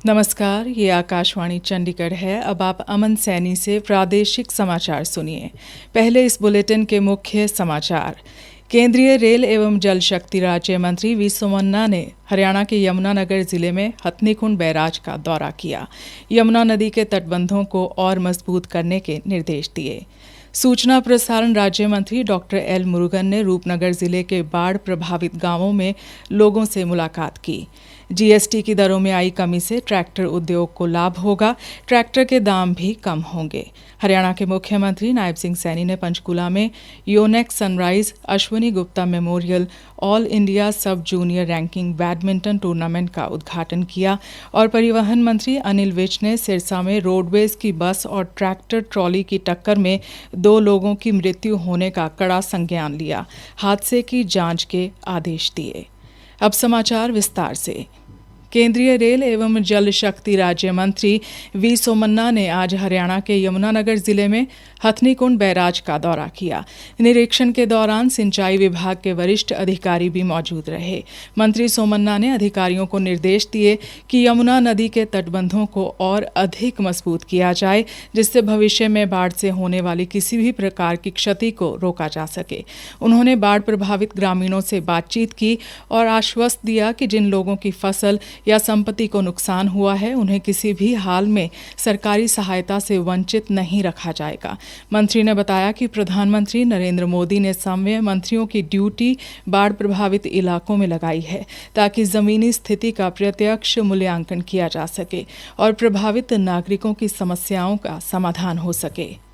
नमस्कार, ये आकाशवाणी चंडीगढ़ है। अब आप अमन सैनी से प्रादेशिक समाचार सुनिए। पहले इस बुलेटिन के मुख्य समाचार। केंद्रीय रेल एवं जल शक्ति राज्य मंत्री वी सोमन्ना ने हरियाणा के यमुनानगर जिले में हथनीकुंड बैराज का दौरा किया। यमुना नदी के तटबंधों को और मजबूत करने के निर्देश दिए। सूचना प्रसारण राज्य मंत्री डॉक्टर एल मुरुगन ने रूपनगर जिले के बाढ़ प्रभावित गांवों में लोगों से मुलाकात की। जीएसटी की दरों में आई कमी से ट्रैक्टर उद्योग को लाभ होगा, ट्रैक्टर के दाम भी कम होंगे। हरियाणा के मुख्यमंत्री नायब सिंह सैनी ने पंचकूला में Yonex sunrise Ashwini Gupta memorial all India सब जूनियर रैंकिंग बैडमिंटन टूर्नामेंट का उद्घाटन किया और परिवहन मंत्री अनिल विज ने सिरसा में रोडवेज की बस और ट्रैक्टर ट्रॉली की टक्कर में 2 लोगों की मृत्यु होने का कड़ा संज्ञान लिया। हादसे की जांच के आदेश दिए। अब समाचार विस्तार से। केंद्रीय रेल एवं जल शक्ति राज्य मंत्री वी सोमन्ना ने आज हरियाणा के यमुनानगर जिले में हथनीकुंड बैराज का दौरा किया। निरीक्षण के दौरान सिंचाई विभाग के वरिष्ठ अधिकारी भी मौजूद रहे। मंत्री सोमन्ना ने अधिकारियों को निर्देश दिए कि यमुना नदी के तटबंधों को और अधिक मजबूत किया जाए, जिससे भविष्य में बाढ़ से होने वाली किसी भी प्रकार की क्षति को रोका जा सके। उन्होंने बाढ़ प्रभावित ग्रामीणों से बातचीत की और आश्वस्त दिया कि जिन लोगों की फसल या संपत्ति को नुकसान हुआ है, उन्हें किसी भी हाल में सरकारी सहायता से वंचित नहीं रखा जाएगा। मंत्री ने बताया कि प्रधानमंत्री नरेंद्र मोदी ने संघीय मंत्रियों की ड्यूटी बाढ़ प्रभावित इलाकों में लगाई है, ताकि जमीनी स्थिति का प्रत्यक्ष मूल्यांकन किया जा सके और प्रभावित नागरिकों की समस्याओं का समाधान हो सके।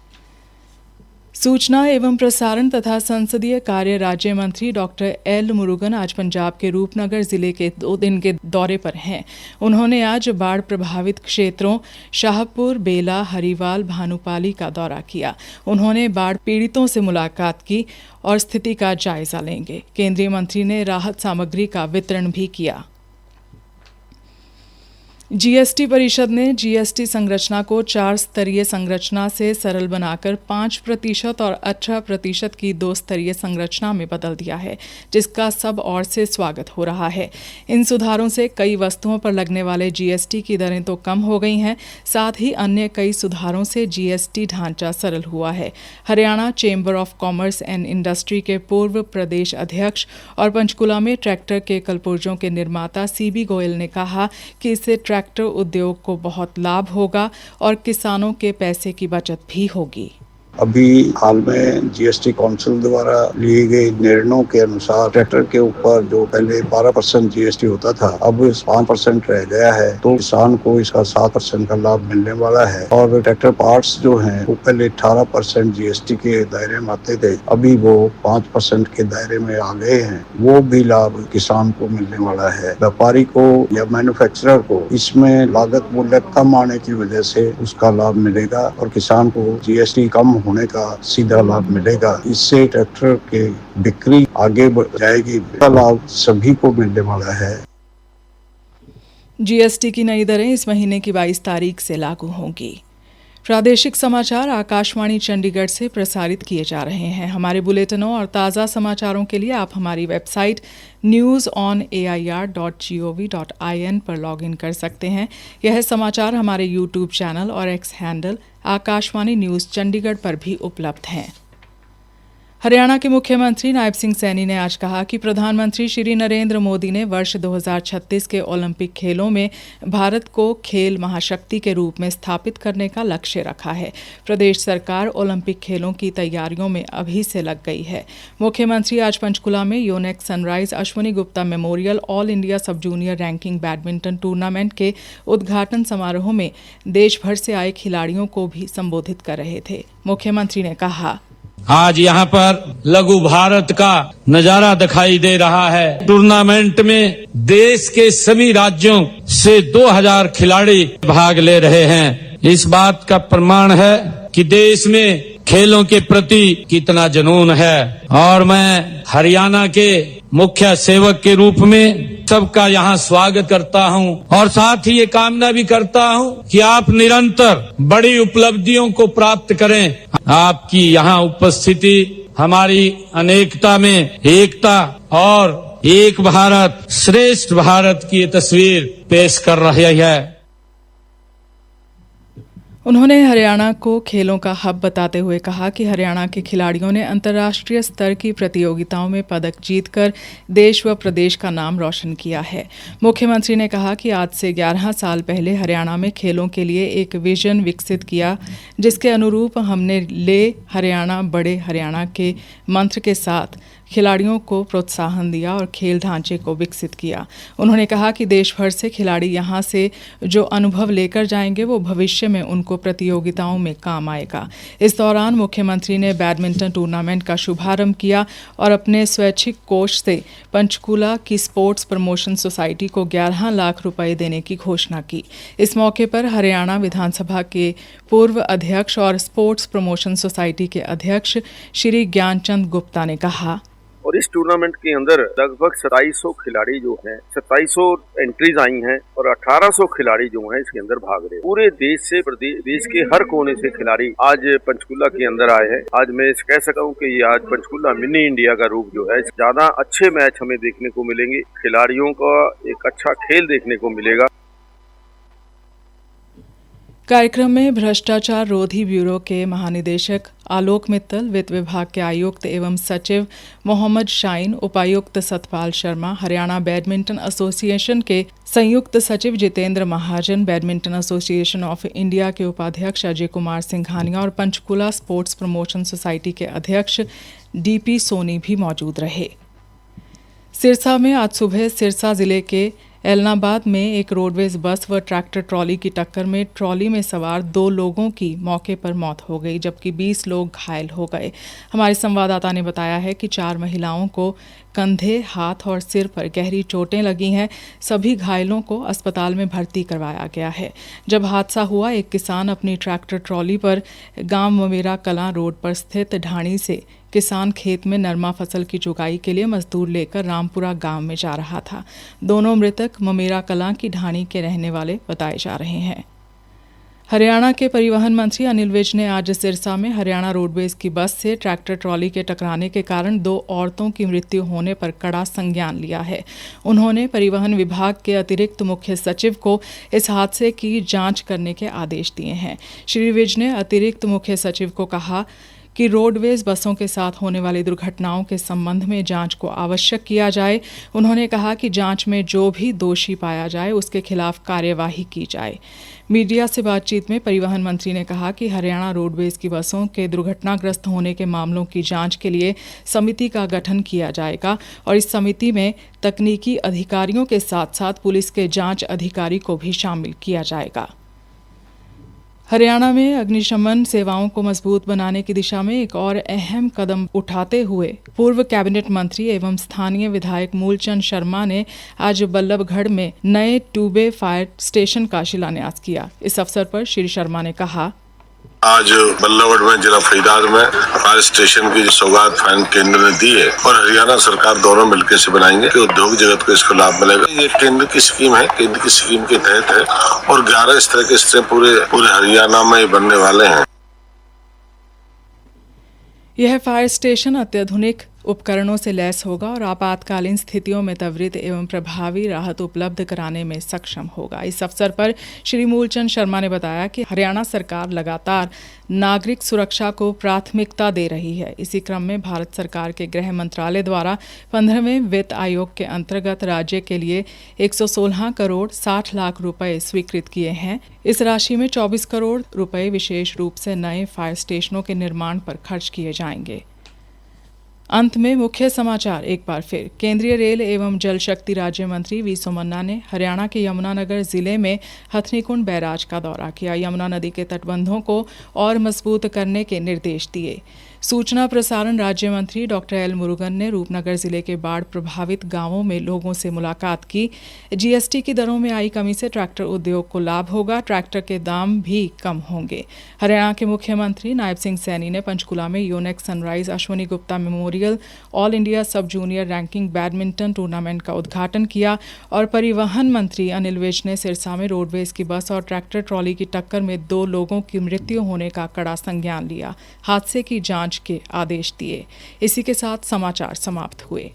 सूचना एवं प्रसारण तथा संसदीय कार्य राज्य मंत्री डॉक्टर एल मुरुगन आज पंजाब के रूपनगर जिले के 2 दिन के दौरे पर हैं। उन्होंने आज बाढ़ प्रभावित क्षेत्रों शाहपुर, बेला, हरिवाल, भानुपाली का दौरा किया। उन्होंने बाढ़ पीड़ितों से मुलाकात की और स्थिति का जायजा लेंगे। केंद्रीय मंत्री ने राहत सामग्री का वितरण भी किया। जीएसटी परिषद ने जीएसटी संरचना को 4 स्तरीय संरचना से सरल बनाकर 5% और 18% की 2 स्तरीय संरचना में बदल दिया है, जिसका सब ओर से स्वागत हो रहा है। इन सुधारों से कई वस्तुओं पर लगने वाले जीएसटी की दरें तो कम हो गई हैं, साथ ही अन्य कई सुधारों से जीएसटी ढांचा सरल हुआ है। Haryana chamber of commerce and industry के पूर्व प्रदेश अध्यक्ष और पंचकूला में ट्रैक्टर के कलपुर्जों के निर्माता सीबी गोयल ने कहा कि इससे ट्रैक्टर उद्योग को बहुत लाभ होगा और किसानों के पैसे की बचत भी होगी। अभी हाल में जीएसटी काउंसिल द्वारा लिए गए निर्णयों के अनुसार ट्रैक्टर के ऊपर जो पहले 12% जीएसटी होता था, अब 5% रह गया है, तो किसान को इसका 7% का लाभ मिलने वाला है। और ट्रैक्टर पार्ट्स जो हैं वो पहले 18% जीएसटी के दायरे में आते थे, अभी वो 5% के दायरे में आ गए हैं। वो भी लाभ किसान को मिलने वाला है। व्यापारी को या मैन्युफैक्चरर को इसमें लागत मूल्य कम आने की वजह से उसका लाभ मिलेगा और किसान को जीएसटी कम होने का सीधा लाभ मिलेगा। इससे ट्रैक्टर के बिक्री आगे बढ़ जाएगी। इसका लाभ सभी को मिलने वाला है। जीएसटी की नई दरें इस महीने की 22 तारीख से लागू होंगी। प्रादेशिक समाचार आकाशवाणी चंडीगढ़ से प्रसारित किए जा रहे हैं। हमारे बुलेटिनों और ताज़ा समाचारों के लिए आप हमारी वेबसाइट news.on.air.gov.in पर लॉगिन कर सकते हैं। यह समाचार हमारे यूट्यूब चैनल और x handle Akashvani news Chandigarh पर भी उपलब्ध हैं। हरियाणा के मुख्यमंत्री नायब सिंह सैनी ने आज कहा कि प्रधानमंत्री श्री नरेंद्र मोदी ने वर्ष 2036 के ओलंपिक खेलों में भारत को खेल महाशक्ति के रूप में स्थापित करने का लक्ष्य रखा है। प्रदेश सरकार ओलंपिक खेलों की तैयारियों में अभी से लग गई है। मुख्यमंत्री आज पंचकूला में Yonex sunrise Ashwini Gupta memorial all India सब जूनियर रैंकिंग बैडमिंटन टूर्नामेंट के उद्घाटन समारोह में देश भर से आए खिलाड़ियों को भी संबोधित कर रहे थे। मुख्यमंत्री ने कहा, आज यहाँ पर लघु भारत का नजारा दिखाई दे रहा है। टूर्नामेंट में देश के सभी राज्यों से 2000 खिलाड़ी भाग ले रहे हैं। इस बात का प्रमाण है कि देश में खेलों के प्रति कितना जुनून है। और मैं हरियाणा के मुख्य सेवक के रूप में सबका यहाँ स्वागत करता हूँ और साथ ही ये कामना भी करता हूँ कि आप निरंतर बड़ी उपलब्धियों को प्राप्त करें। आपकी यहाँ उपस्थिति हमारी अनेकता में एकता और एक भारत श्रेष्ठ भारत की तस्वीर पेश कर रही है। उन्होंने हरियाणा को खेलों का हब बताते हुए कहा कि हरियाणा के खिलाड़ियों ने अंतर्राष्ट्रीय स्तर की प्रतियोगिताओं में पदक जीतकर देश व प्रदेश का नाम रोशन किया है। मुख्यमंत्री ने कहा कि आज से 11 साल पहले हरियाणा में खेलों के लिए एक विजन विकसित किया, जिसके अनुरूप हमने ले हरियाणा बड़े हरियाणा के मंत्र के साथ खिलाड़ियों को प्रोत्साहन दिया और खेल ढांचे को विकसित किया। उन्होंने कहा कि देश भर से खिलाड़ी यहां से जो अनुभव लेकर जाएंगे वो भविष्य में उनको प्रतियोगिताओं में काम आएगा। इस दौरान मुख्यमंत्री ने बैडमिंटन टूर्नामेंट का शुभारंभ किया और अपने स्वैच्छिक कोष से पंचकूला की स्पोर्ट्स प्रमोशन सोसाइटी को 11 लाख रुपए देने की घोषणा की। इस मौके पर हरियाणा विधानसभा के पूर्व अध्यक्ष और स्पोर्ट्स प्रमोशन सोसाइटी के अध्यक्ष श्री ज्ञानचंद गुप्ता ने कहा, और इस टूर्नामेंट के अंदर लगभग 2700 खिलाड़ी जो हैं, 2700 एंट्रीज आई हैं और 1800 खिलाड़ी जो हैं इसके अंदर भाग रहे हैं। पूरे देश से देश के हर कोने से खिलाड़ी आज पंचकूला के अंदर आए हैं। आज मैं कह सका हूँ कि ये आज पंचकूला मिनी इंडिया का रूप जो है, ज्यादा अच्छे मैच हमें देखने को मिलेंगे, खिलाड़ियों का एक अच्छा खेल देखने को मिलेगा। कार्यक्रम में भ्रष्टाचार रोधी ब्यूरो के महानिदेशक आलोक मित्तल, वित्त विभाग के आयुक्त एवं सचिव मोहम्मद शाइन, उपायुक्त सतपाल शर्मा, हरियाणा बैडमिंटन एसोसिएशन के संयुक्त सचिव जितेंद्र महाजन, बैडमिंटन एसोसिएशन ऑफ इंडिया के उपाध्यक्ष अजय कुमार सिंघानिया और पंचकूला स्पोर्ट्स प्रमोशन सोसाइटी के अध्यक्ष डीपी सोनी भी मौजूद रहे। सिरसा में आज सुबह सिरसा जिले के एलनाबाद में एक रोडवेज बस व ट्रैक्टर ट्रॉली की टक्कर में ट्रॉली में सवार 2 लोगों की मौके पर मौत हो गई, जबकि 20 लोग घायल हो गए। हमारे संवाददाता ने बताया है कि 4 महिलाओं को कंधे, हाथ और सिर पर गहरी चोटें लगी हैं। सभी घायलों को अस्पताल में भर्ती करवाया गया है। जब हादसा हुआ, एक किसान अपनी ट्रैक्टर ट्रॉली पर गांव ममेरा कलां रोड पर स्थित ढाणी से किसान खेत में नरमा फसल की चुगाई के लिए मजदूर लेकर रामपुरा गांव में जा रहा था। दोनों मृतक ममेरा कलां की ढाणी के रहने वाले बताए जा रहे हैं। हरियाणा के परिवहन मंत्री अनिल विज ने आज सिरसा में हरियाणा रोडवेज की बस से ट्रैक्टर ट्रॉली के टकराने के कारण 2 औरतों की मृत्यु होने पर कड़ा संज्ञान लिया है। उन्होंने परिवहन विभाग के अतिरिक्त मुख्य सचिव को इस हादसे की जांच करने के आदेश दिए हैं। श्री विज ने अतिरिक्त मुख्य सचिव को कहा कि रोडवेज बसों के साथ होने वाली दुर्घटनाओं के संबंध में जांच को आवश्यक किया जाए। उन्होंने कहा कि जांच में जो भी दोषी पाया जाए उसके खिलाफ कार्यवाही की जाए। मीडिया से बातचीत में परिवहन मंत्री ने कहा कि हरियाणा रोडवेज की बसों के दुर्घटनाग्रस्त होने के मामलों की जांच के लिए समिति का गठन किया जाएगा और इस समिति में तकनीकी अधिकारियों के साथ साथ पुलिस के जांच अधिकारी को भी शामिल किया जाएगा। हरियाणा में अग्निशमन सेवाओं को मजबूत बनाने की दिशा में एक और अहम कदम उठाते हुए पूर्व कैबिनेट मंत्री एवं स्थानीय विधायक मूलचंद शर्मा ने आज बल्लभगढ़ में नए टूबे फायर स्टेशन का शिलान्यास किया। इस अवसर पर श्री शर्मा ने कहा, आज बल्लभगढ़ में जिला फरीदाबाद में फायर स्टेशन की सौगात फायर केंद्र ने दी है और हरियाणा सरकार दोनों मिलकर से बनाएंगे कि उद्योग जगत को इसको लाभ मिलेगा। ये केंद्र की स्कीम है, केंद्र की स्कीम के तहत है और 11 इस तरह के स्टेशन पूरे हरियाणा में बनने वाले हैं। यह फायर स्टेशन अत्याधुनिक उपकरणों से लैस होगा और आपातकालीन स्थितियों में त्वरित एवं प्रभावी राहत उपलब्ध कराने में सक्षम होगा। इस अवसर पर श्री मूलचंद शर्मा ने बताया कि हरियाणा सरकार लगातार नागरिक सुरक्षा को प्राथमिकता दे रही है। इसी क्रम में भारत सरकार के गृह मंत्रालय द्वारा 15वें वित्त आयोग के अंतर्गत राज्य के लिए 116 करोड़ 60 लाख रुपए स्वीकृत किए हैं। इस राशि में 24 करोड़ रुपए विशेष रूप से नए फायर स्टेशनों के निर्माण पर खर्च किए जाएंगे। अंत में मुख्य समाचार एक बार फिर। केंद्रीय रेल एवं जल शक्ति राज्य मंत्री वी सोमन्ना ने हरियाणा के यमुनानगर जिले में हथनीकुंड बैराज का दौरा किया। यमुना नदी के तटबंधों को और मजबूत करने के निर्देश दिए। सूचना प्रसारण राज्य मंत्री डॉक्टर एल मुरुगन ने रूपनगर जिले के बाढ़ प्रभावित गांवों में लोगों से मुलाकात की। जीएसटी की दरों में आई कमी से ट्रैक्टर उद्योग को लाभ होगा, ट्रैक्टर के दाम भी कम होंगे। हरियाणा के मुख्यमंत्री नायब सिंह सैनी ने पंचकूला में Unix sunrise Ashwani Gupta memorial all India सब जूनियर रैंकिंग बैडमिंटन टूर्नामेंट का उद्घाटन किया और परिवहन मंत्री अनिल विज ने सिरसा में रोडवेज की बस और ट्रैक्टर ट्रॉली की टक्कर में 2 लोगों की मृत्यु होने का कड़ा संज्ञान लिया। हादसे की जांच के आदेश दिए। इसी के साथ समाचार समाप्त हुए।